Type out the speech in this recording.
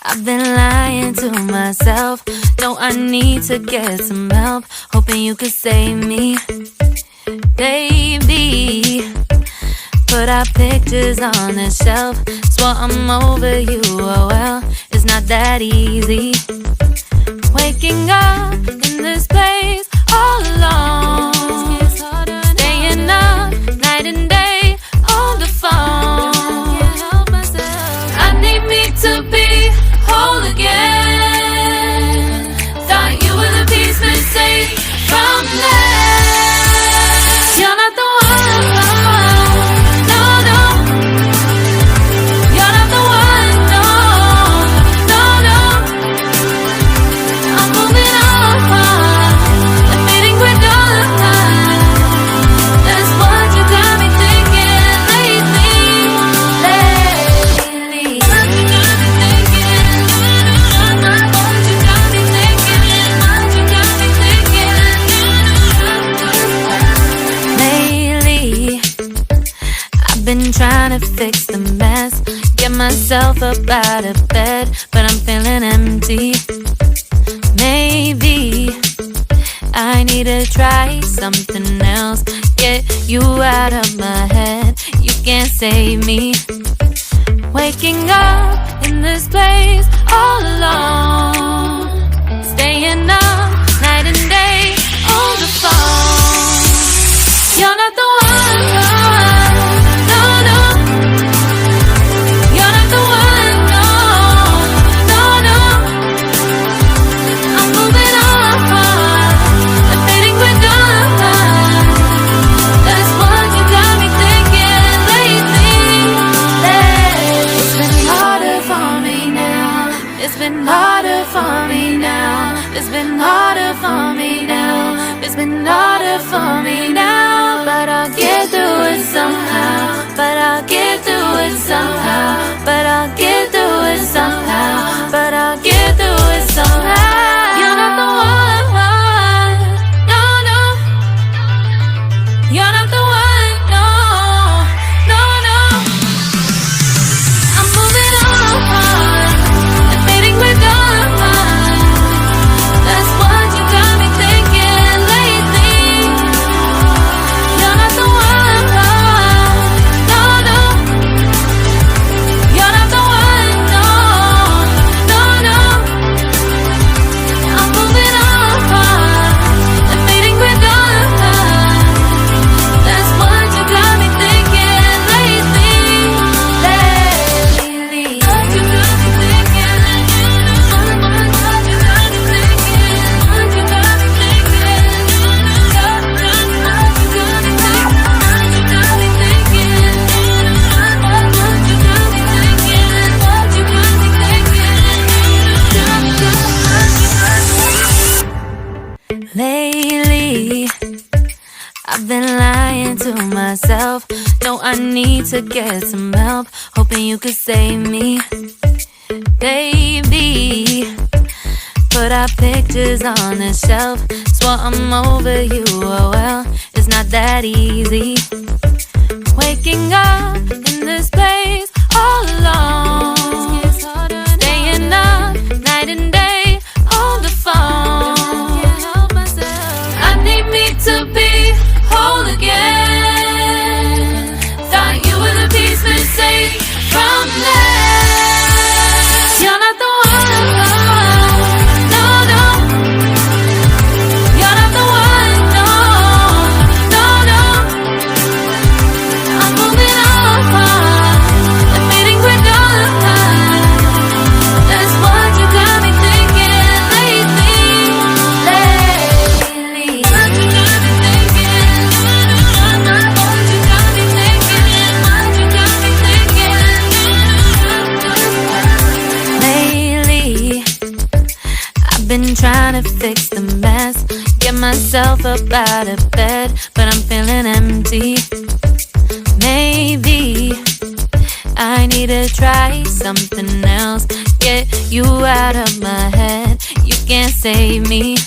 I've been lying to myself. No, I need to get some help. Hoping you could save me, baby. Put our pictures on the shelf. Swore I'm over you, oh well, it's not that easy. Waking up in this place all alone, staying up night and day on the phone. I need me to be whole again. Thought you were the piece missing from that. You're not the one, no, no. You're not the one, no, no, no. I'm moving on, admitting we're done. That's what you got me thinking lately. What you got me thinking? What you got me thinking? What you got me thinking? Lately, I've been trying to fix the mess, get myself up out of bed, but I'm feeling empty. Maybe I need to try something else. Get you out of my head, you can't save me. Waking up in this place all alone, staying up night and day on the phone. You're not the one, no, no. You're not the one, no, no, no. I'm moving on, admitting we're done. That's what you got me thinking lately. It's been harder for me now. It's been harder for me now. It's been harder for me now. It's been harder for me now. But I'll get through it somehow. But I'll get through it somehow. But I'll get through it somehow. But I'll get through it somehow. You're not the one, no, no. You're not the one, no, no, no. I'm moving on, admitting we're done. That's what you got me thinking lately. You're not the one, no, no. You're not the one, no, no, no. I'm moving on, admitting we're done. That's what you got me thinking lately. What you got me thinking? What you got me thinking? What you got me thinking? What you got me thinking? What you got me thinking? What you got me thinking? Lately, I've been lying to myself. No, I need to get some help. Hoping you could save me, baby. Put our pictures on the shelf. Swore I'm over you, oh well, it's not that easy. Waking up in this place all alone, staying up night and day on the phone. I need me to be whole again. Thought you were the piece missing from that. You're not the one, no, no. You're not the one, no, no, no. I'm moving on, admitting we're done. That's what you got me thinking lately. What you got me thinking? What you got me thinking? What you got me thinking? Lately, I've been trying to fix the mess, get myself up out of bed, but I'm feeling empty. Maybe I need to try something else. Get you out of my head, you can't save me.